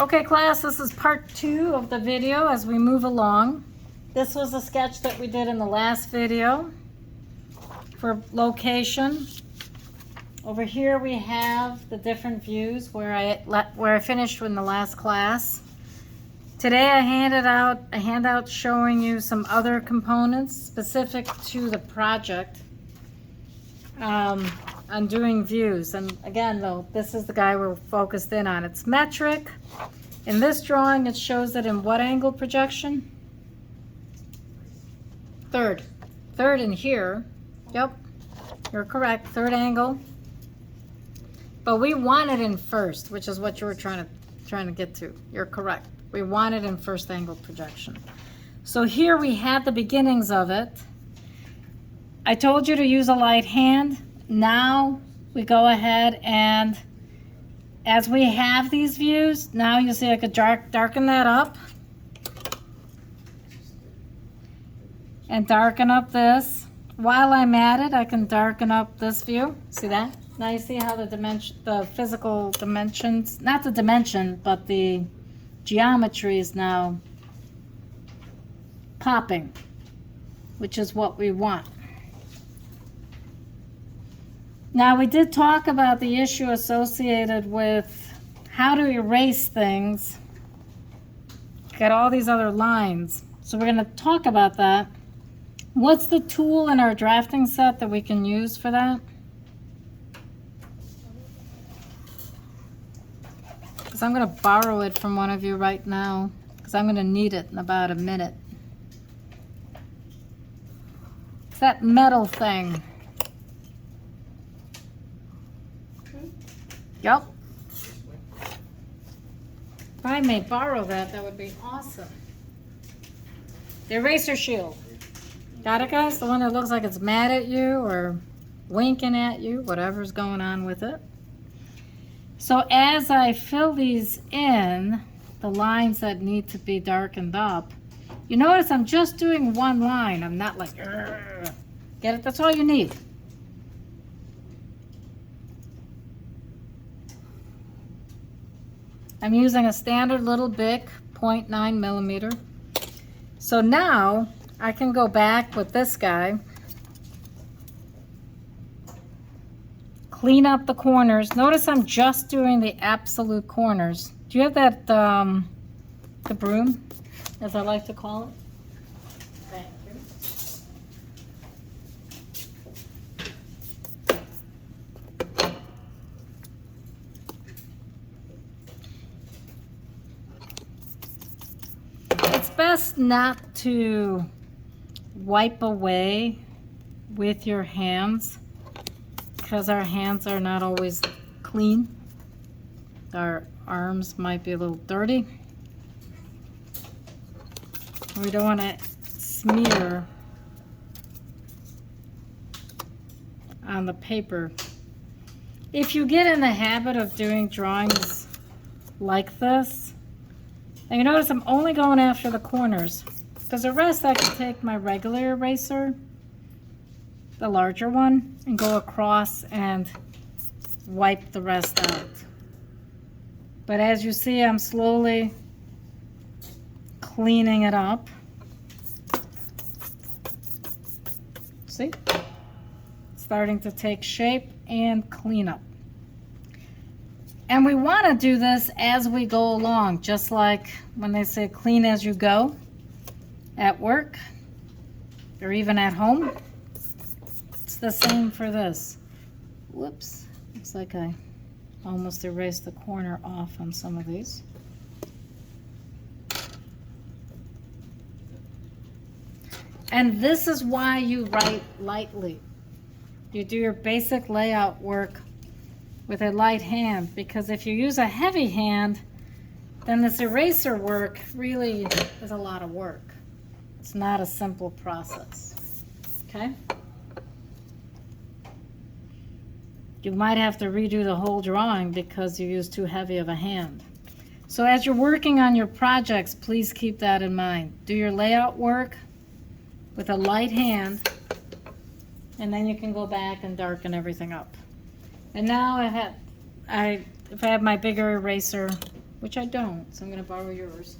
Okay, class, this is part 2 of the video as we move along. This was a sketch that we did in the last video for location. Over here we have the different views where I finished in the last class. Today I handed out a handout showing you some other components specific to the project on doing views. And again, though, this is the guy we're focused in on. It's metric. In this drawing, it shows it in what angle projection? Third. Third in here. Yep, you're correct. Third angle. But we want it in first, which is what you were trying to get to. You're correct. We want it in first angle projection. So here we had the beginnings of it. I told you to use a light hand. Now we go ahead and as we have these views, now you see I could darken that up and darken up this. While I'm at it, I can darken up this view. See that? Now you see how the physical dimensions, not the dimension, but the geometry is now popping, which is what we want. Now we did talk about the issue associated with how to erase things. Got all these other lines. So we're going to talk about that. What's the tool in our drafting set that we can use for that? Because I'm going to borrow it from one of you right now, because I'm going to need it in about a minute. It's that metal thing. Yep. If I may borrow that, that would be awesome. The eraser shield. Got it, guys? The one that looks like it's mad at you or winking at you, whatever's going on with it. So as I fill these in, the lines that need to be darkened up, you notice I'm just doing one line. I'm not like, get it? That's all you need. I'm using a standard little Bic 0.9 millimeter. So now I can go back with this guy, clean up the corners. Notice I'm just doing the absolute corners. Do you have that, the broom, as I like to call it? Thank you. It's best not to wipe away with your hands because our hands are not always clean. Our arms might be a little dirty. We don't want to smear on the paper. If you get in the habit of doing drawings like this, and you notice I'm only going after the corners, because the rest I can take my regular eraser, the larger one, and go across and wipe the rest out. But as you see, I'm slowly cleaning it up. See? Starting to take shape and clean up. And we want to do this as we go along, just like when they say clean as you go at work or even at home. It's the same for this. Whoops, looks like I almost erased the corner off on some of these. And this is why you write lightly. You do your basic layout work with a light hand, because if you use a heavy hand, then this eraser work really is a lot of work. It's not a simple process, okay? You might have to redo the whole drawing because you use too heavy of a hand. So as you're working on your projects, please keep that in mind. Do your layout work with a light hand, and then you can go back and darken everything up. And now if I have my bigger eraser, which I don't, so I'm gonna borrow yours.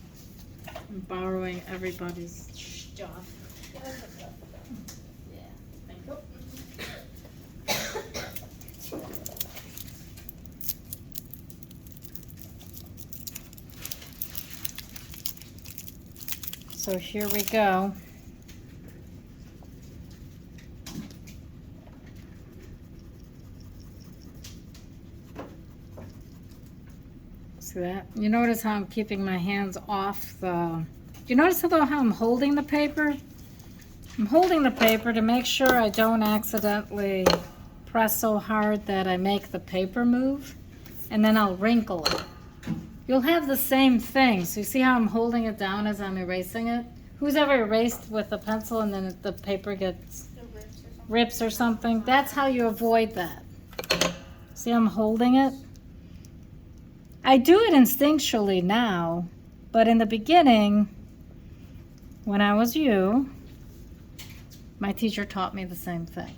I'm borrowing everybody's stuff. Yeah, thank you. So here we go. See that? You notice how I'm keeping my hands off the... You notice though how I'm holding the paper? I'm holding the paper to make sure I don't accidentally press so hard that I make the paper move, and then I'll wrinkle it. You'll have the same thing. So you see how I'm holding it down as I'm erasing it? Who's ever erased with a pencil and then the paper gets rips or something? That's how you avoid that. See how I'm holding it? I do it instinctually now, but in the beginning, when I was you, my teacher taught me the same thing.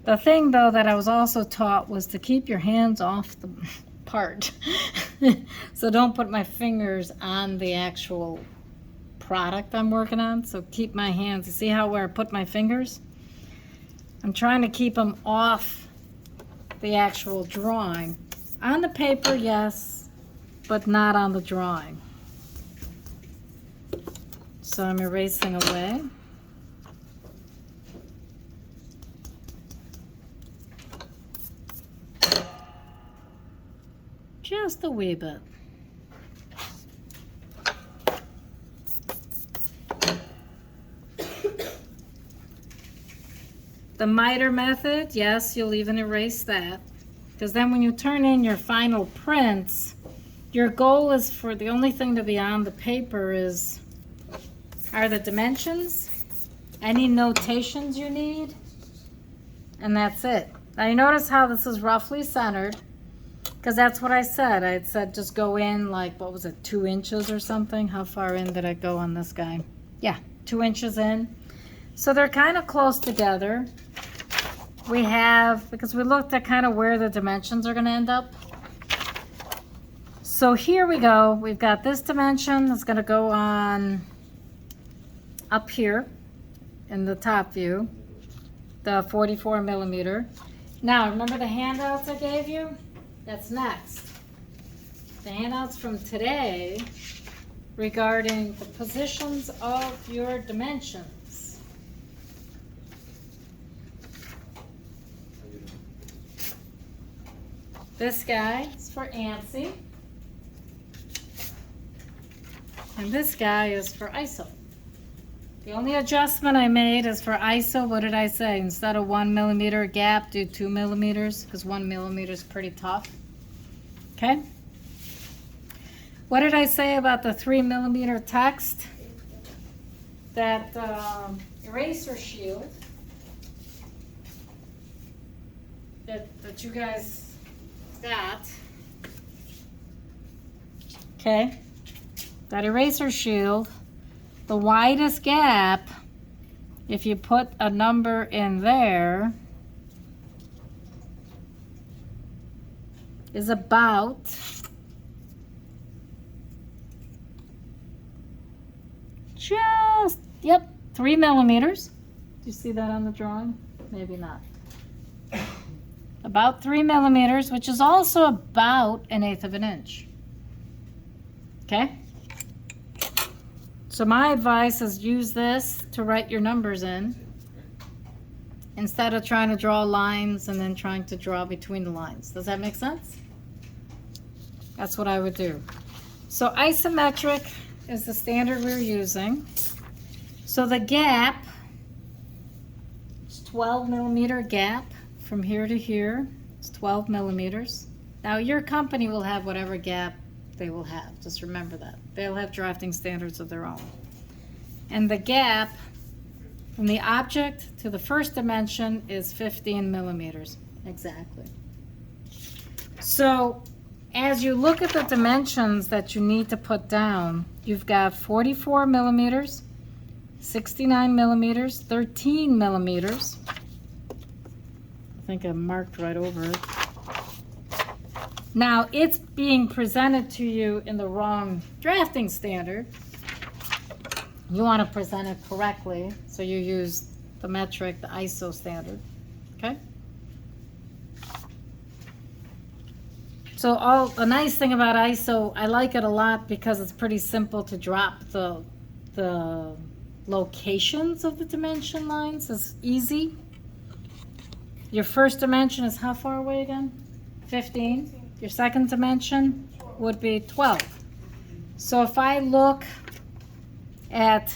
The thing, though, that I was also taught was to keep your hands off the part. So don't put my fingers on the actual product I'm working on. So keep my hands. You see how where I put my fingers? I'm trying to keep them off the actual drawing. On the paper, yes, but not on the drawing. So I'm erasing away. Just a wee bit. The miter method, yes, you'll even erase that. Because then when you turn in your final prints, your goal is for the only thing to be on the paper are the dimensions, any notations you need, and that's it. Now you notice how this is roughly centered, because that's what I said. I had said just go in like, what was it, 2 inches or something? How far in did I go on this guy? Yeah, 2 inches in. So they're kind of close together. We have, because we looked at kind of where the dimensions are going to end up. So here we go. We've got this dimension that's going to go on up here in the top view, the 44 millimeter. Now, remember the handouts I gave you? That's next. The handouts from today regarding the positions of your dimensions. This guy is for ANSI. And this guy is for ISO. The only adjustment I made is for ISO. What did I say? Instead of 1 millimeter gap, do 2 millimeters, because 1 millimeter is pretty tough. Okay? What did I say about the 3 millimeter text? That eraser shield that you guys got. Okay? That eraser shield, the widest gap, if you put a number in there, is about just, yep, 3 millimeters. Do you see that on the drawing? Maybe not. About 3 millimeters, which is also about 1/8 of an inch. Okay? So my advice is use this to write your numbers in instead of trying to draw lines and then trying to draw between the lines. Does that make sense? That's what I would do. So isometric is the standard we're using. So the gap is 12 millimeter gap from here to here. It's 12 millimeters. Now your company will have whatever gap they will have. Just remember that. They'll have drafting standards of their own. And the gap from the object to the first dimension is 15 millimeters. Exactly. So as you look at the dimensions that you need to put down, you've got 44 millimeters, 69 millimeters, 13 millimeters. I think I marked right over it. Now, it's being presented to you in the wrong drafting standard. You want to present it correctly, so you use the metric, the ISO standard, okay? So the nice thing about ISO, I like it a lot because it's pretty simple to drop the locations of the dimension lines. It's easy. Your first dimension is how far away again? 15. Your second dimension would be 12. So if I look at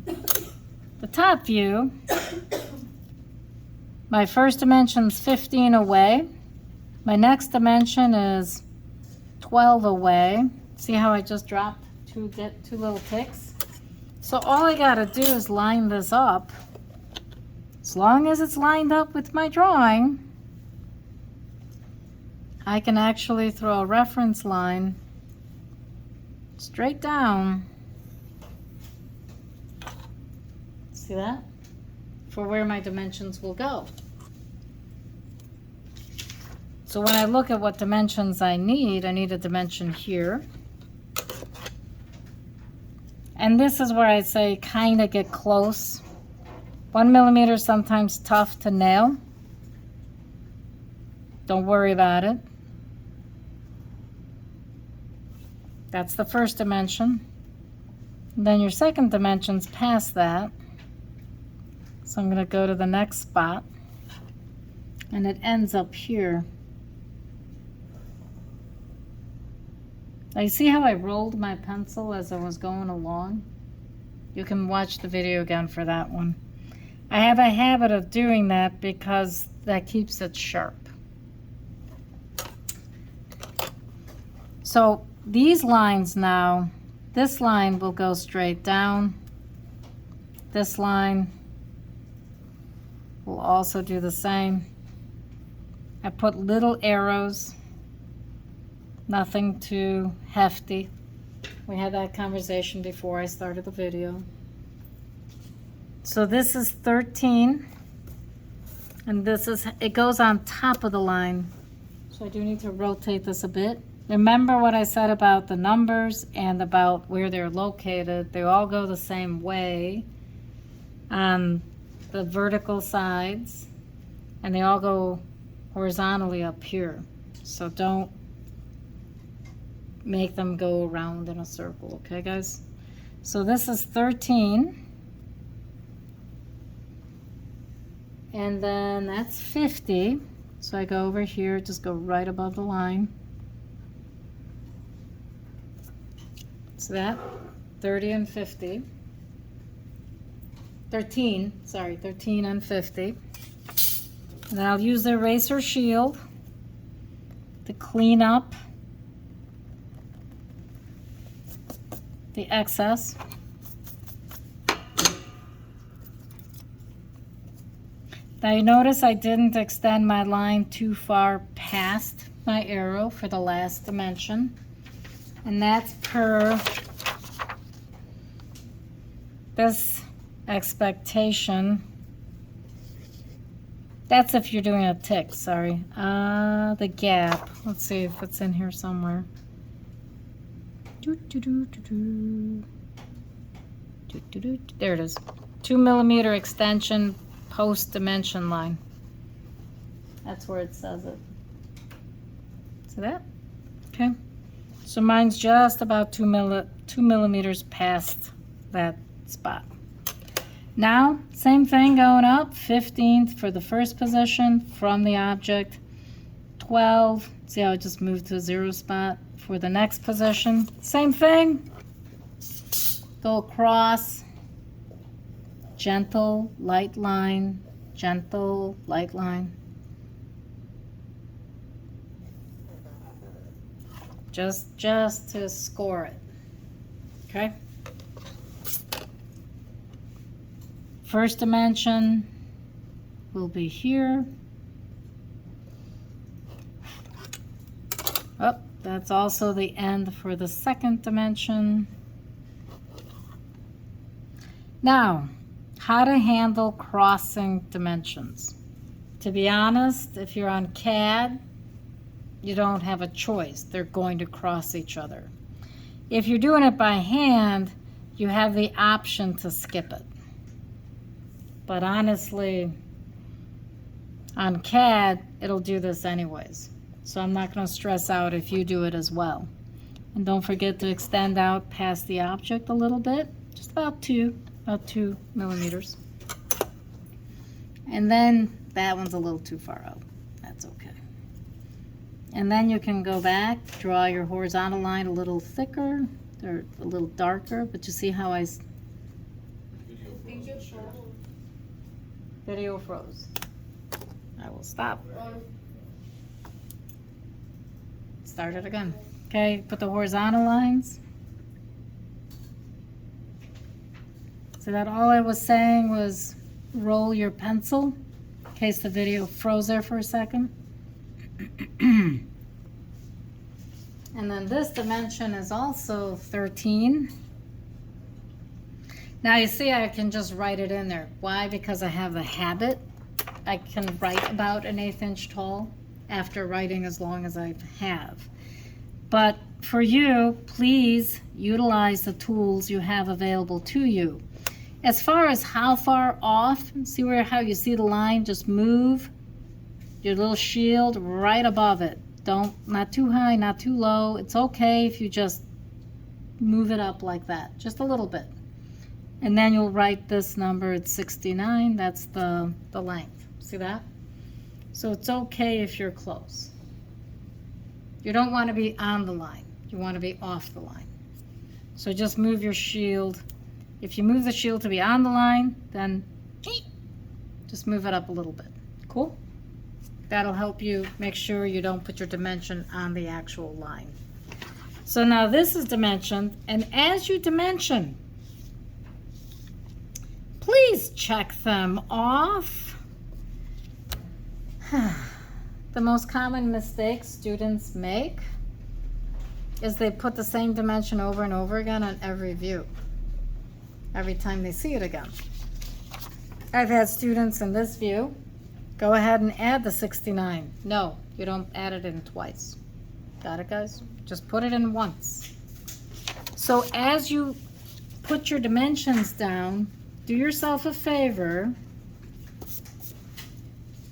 the top view, my first dimension is 15 away. My next dimension is 12 away. See how I just dropped two little ticks? So all I gotta do is line this up. As long as it's lined up with my drawing, I can actually throw a reference line straight down. See that? For where my dimensions will go. So when I look at what dimensions I need a dimension here. And this is where I say kind of get close. 1 millimeter is sometimes tough to nail. Don't worry about it. That's the first dimension. And then your second dimension's past that. So I'm going to go to the next spot. And it ends up here. Now you see how I rolled my pencil as I was going along? You can watch the video again for that one. I have a habit of doing that because that keeps it sharp. So these lines now, this line will go straight down. This line will also do the same. I put little arrows, nothing too hefty. We had that conversation before I started the video. So this is 13, and it goes on top of the line. So I do need to rotate this a bit. Remember what I said about the numbers and about where they're located. They all go the same way on the vertical sides, and they all go horizontally up here. So don't make them go around in a circle, okay guys? So this is 13. And then that's 50. So I go over here, just go right above the line. So that, 30 and 50. 13 and 50. And then I'll use the eraser shield to clean up the excess. Now you notice I didn't extend my line too far past my arrow for the last dimension. And that's per this expectation. That's if you're doing a tick, sorry. The gap. Let's see if it's in here somewhere. There it is. 2 millimeter extension post dimension line. That's where it says it. See that? Okay. So mine's just about 2 millimeters past that spot. Now, same thing going up. 15th for the first position from the object. 12. See how I just moved to a 0 spot for the next position. Same thing. Go across. Gentle, light line. Gentle, light line. Just to score it. Okay? First dimension will be here. Oh, that's also the end for the second dimension. Now, how to handle crossing dimensions. To be honest, if you're on CAD, you don't have a choice. They're going to cross each other. If you're doing it by hand, you have the option to skip it. But honestly, on CAD, it'll do this anyways. So I'm not going to stress out if you do it as well. And don't forget to extend out past the object a little bit, just about 2 millimeters. And then that one's a little too far out. That's okay. And then you can go back, draw your horizontal line a little thicker or a little darker, but you see how Video froze. I will stop. Start it again. Okay, put the horizontal lines. So that all I was saying was roll your pencil in case the video froze there for a second. And then this dimension is also 13. Now you see I can just write it in there. Why? Because I have the habit. I can write about an 1/8 inch tall after writing as long as I have. But for you, please utilize the tools you have available to you. As far as how far off, see how you see the line, just move your little shield right above it. Not too high, not too low. It's okay if you just move it up like that, just a little bit. And then you'll write this number, it's 69, that's the length. See that? So it's okay if you're close. You don't want to be on the line. You want to be off the line. So just move your shield. If you move the shield to be on the line, then just move it up a little bit. Cool? That'll help you make sure you don't put your dimension on the actual line. So now this is dimensioned, and as you dimension, please check them off. The most common mistake students make is they put the same dimension over and over again on every view, every time they see it again. I've had students in this view go ahead and add the 69. No, you don't add it in twice. Got it, guys? Just put it in once. So as you put your dimensions down, do yourself a favor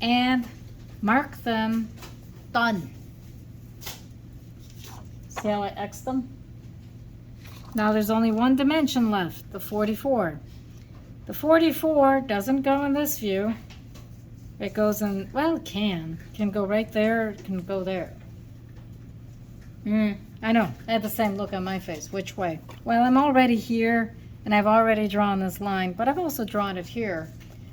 and mark them done. See how I X'd them? Now there's only one dimension left, the 44. The 44 doesn't go in this view. It goes in, well, it can go right there, it can go there. I know, I had the same look on my face. Which way? Well, I'm already here, and I've already drawn this line, but I've also drawn it here.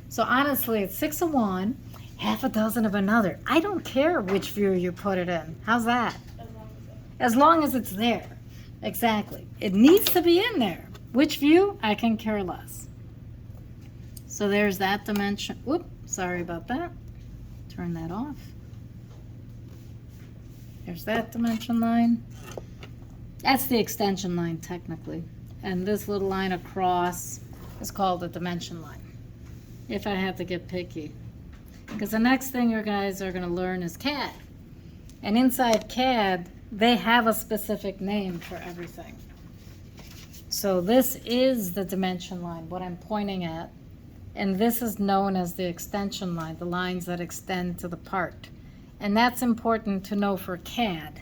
So honestly, it's 6 of one, half a dozen of another. I don't care which view you put it in. How's that? As long as it's there. Exactly. It needs to be in there. Which view? I can care less. So there's that dimension. Whoop, sorry about that. Turn that off. There's that dimension line. That's the extension line technically. And this little line across is called the dimension line, if I have to get picky. Because the next thing you guys are going to learn is CAD. And inside CAD, they have a specific name for everything. So this is the dimension line, what I'm pointing at. And this is known as the extension line, the lines that extend to the part. And that's important to know for CAD,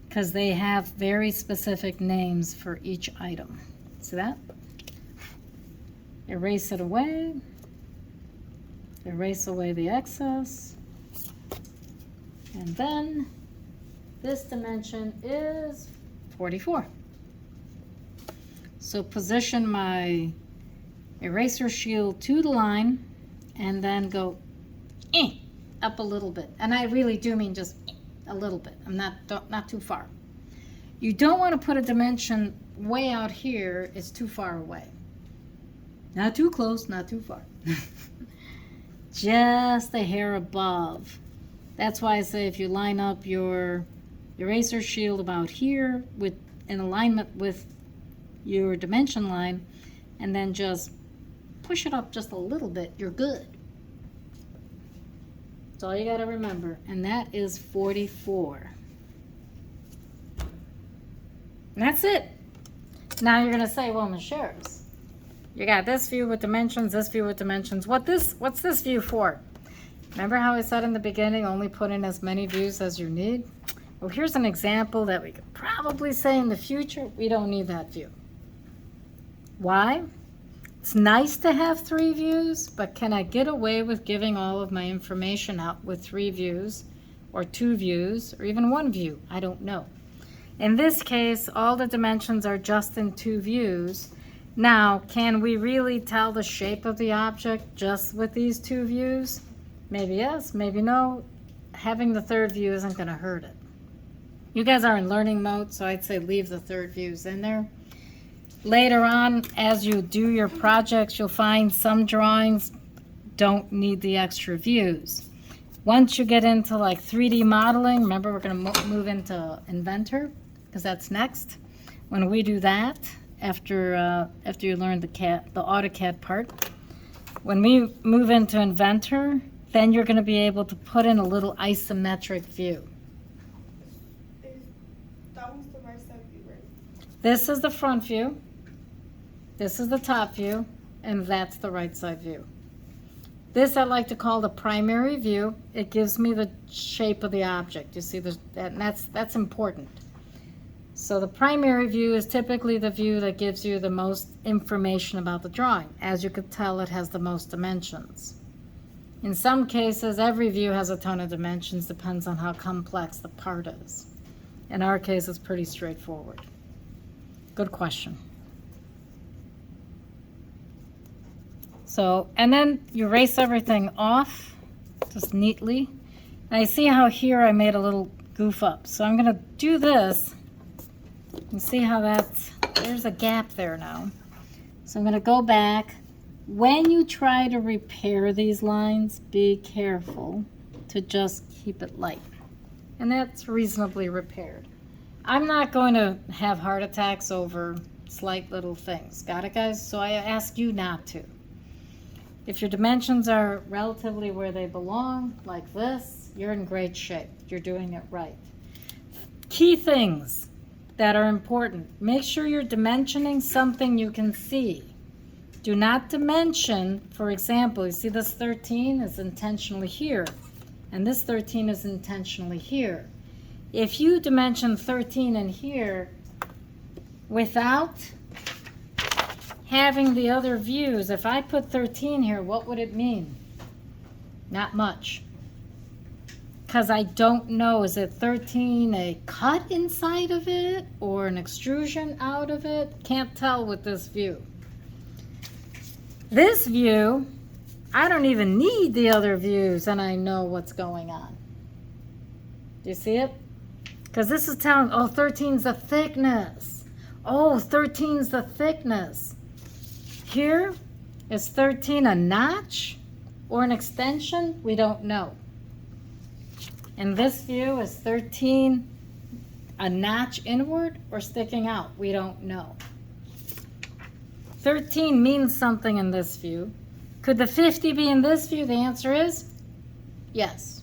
because they have very specific names for each item. See that? Erase it away. Erase away the excess. And then this dimension is 44. So position my eraser shield to the line and then go up a little bit. And I really do mean just a little bit. I'm not too far. You don't want to put a dimension way out here. It's too far away. Not too close, not too far. Just a hair above. That's why I say if you line up your eraser shield about here in alignment with your dimension line and then just push it up just a little bit, you're good. That's all you got to remember. And that is 44. And that's it. Now you're going to say, well, Ms. Shares, you got this view with dimensions, this view with dimensions. What's this view for? Remember how I said in the beginning, only put in as many views as you need? Well, here's an example that we could probably say in the future, we don't need that view. Why? It's nice to have 3 views, but can I get away with giving all of my information out with 3 views, or 2 views, or even 1 view? I don't know. In this case, all the dimensions are just in 2 views. Now, can we really tell the shape of the object just with these 2 views? Maybe yes, maybe no. Having the 3rd view isn't going to hurt it. You guys are in learning mode, so I'd say leave the 3rd views in there. Later on, as you do your projects, you'll find some drawings don't need the extra views. Once you get into like 3D modeling, remember we're going to move into Inventor, because that's next. When we do that, after you learn the AutoCAD part, when we move into Inventor, then you're going to be able to put in a little isometric view. That was the right side view, right? This is the front view. This is the top view, and that's the right side view. This I like to call the primary view. It gives me the shape of the object. You see, that's important. So the primary view is typically the view that gives you the most information about the drawing. As you could tell, it has the most dimensions. In some cases, every view has a ton of dimensions, depends on how complex the part is. In our case, it's pretty straightforward. Good question. So, and then you erase everything off, just neatly. And I see how here I made a little goof up. So I'm gonna do this, and see how there's a gap there now. So I'm gonna go back. When you try to repair these lines, be careful to just keep it light. And that's reasonably repaired. I'm not going to have heart attacks over slight little things. Got it, guys? So I ask you not to. If your dimensions are relatively where they belong, like this, you're in great shape. You're doing it right. Key things that are important. Make sure you're dimensioning something you can see. Do not dimension, for example, you see this 13 is intentionally here, and this 13 is intentionally here. If you dimension 13 in here without having the other views, if I put 13 here, what would it mean? Not much. Because I don't know, is it 13 a cut inside of it or an extrusion out of it? Can't tell with this view. This view, I don't even need the other views and I know what's going on. Do you see it? Because this is telling, oh, 13's the thickness. Oh, 13's the thickness. Here, is 13 a notch or an extension? We don't know. In this view, is 13 a notch inward or sticking out? We don't know. 13 means something in this view. Could the 50 be in this view? The answer is yes.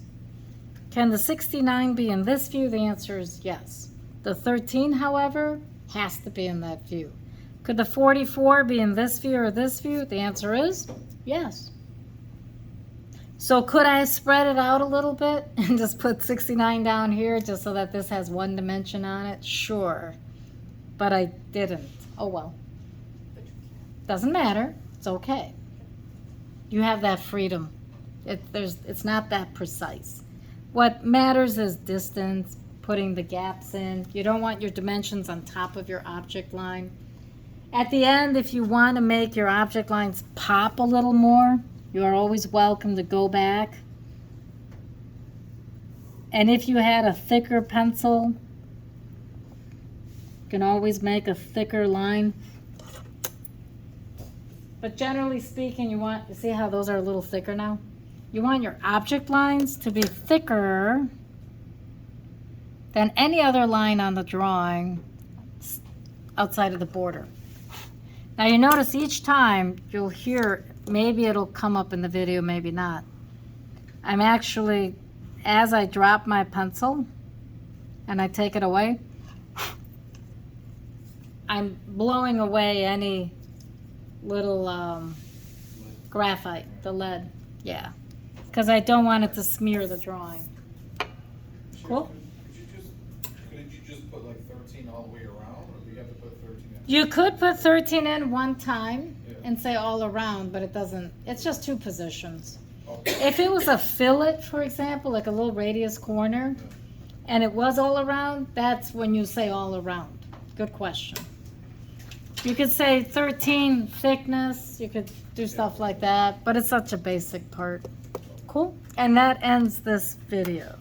Can the 69 be in this view? The answer is yes. The 13, however, has to be in that view. Could the 44 be in this view or this view? The answer is yes. So could I spread it out a little bit and just put 69 down here just so that this has one dimension on it? Sure. But I didn't. Oh well. Doesn't matter. It's okay. You have that freedom. It's not that precise. What matters is distance, putting the gaps in. You don't want your dimensions on top of your object line. At the end, if you want to make your object lines pop a little more, you are always welcome to go back. And if you had a thicker pencil, you can always make a thicker line. But generally speaking, you see how those are a little thicker now? You want your object lines to be thicker than any other line on the drawing outside of the border. Now you notice each time you'll hear, maybe it'll come up in the video, maybe not. I'm actually, as I drop my pencil and I take it away, I'm blowing away any little graphite, the lead, yeah. Because I don't want it to smear the drawing. Cool. Couldn't you just put like 13 all the way around, or do you have to put 13 in? You could put 13 in one time Yeah. and say all around, but it doesn't, it's just two positions. Oh, If it was a fillet, for example, like a little radius corner, and it was all around, that's when you say all around. Good question. You could say 13 thickness, you could do stuff like that, but it's such a basic part. Cool. And that ends this video.